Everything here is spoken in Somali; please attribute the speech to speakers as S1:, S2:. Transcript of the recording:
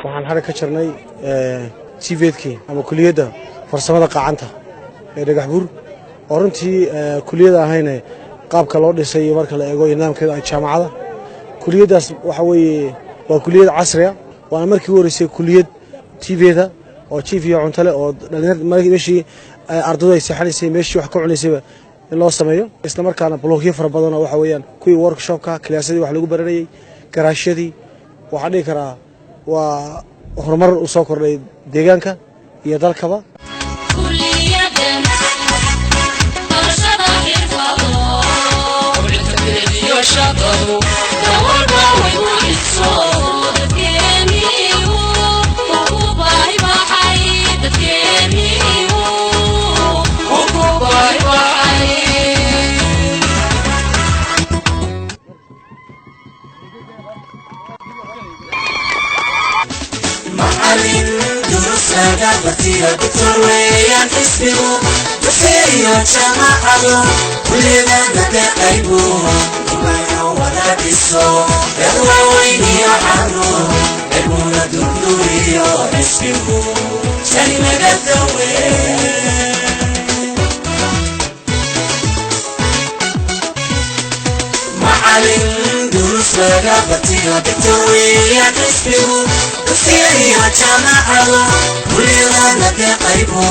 S1: waxaan xarig ka jirnay TVEDkii ama kuliyadda farsamada qacanta ee Dhagaxbuur oo runtii kuliyada ahayna qaabka loo dhisay marka la eego nidaamkeeda jaamacada kuliyadaas waxa weeye waa kuliyad casri ah waana markii ugu horeysay kuliyad TVEDda oo chief iyo cuntale oo dhalinyarada meeshii ardaydu ay saxanaysay meeshii wax ka cunaysay in loo sameeyo isla markaana bloogyo fara badan oo waxa weeyaan kuwii workshopka klaasadii wax lagu baranayay garaashadii waxa dhigi karaa waa horumar u soo kordhay deegaanka iyo dalkaba
S2: Batida Dr. Wayan Isbigu Basiyo Jama'ado Kulida Naka Aybu Kumaya Wala Biso Ewa Wayniyo Aro Ebuna Dunduriyo Isbigu Shani Megatawe Ma'alin Durusaga Batida Dr. Wayan Isbigu Basiyo Jama'ado kulida naka qaybo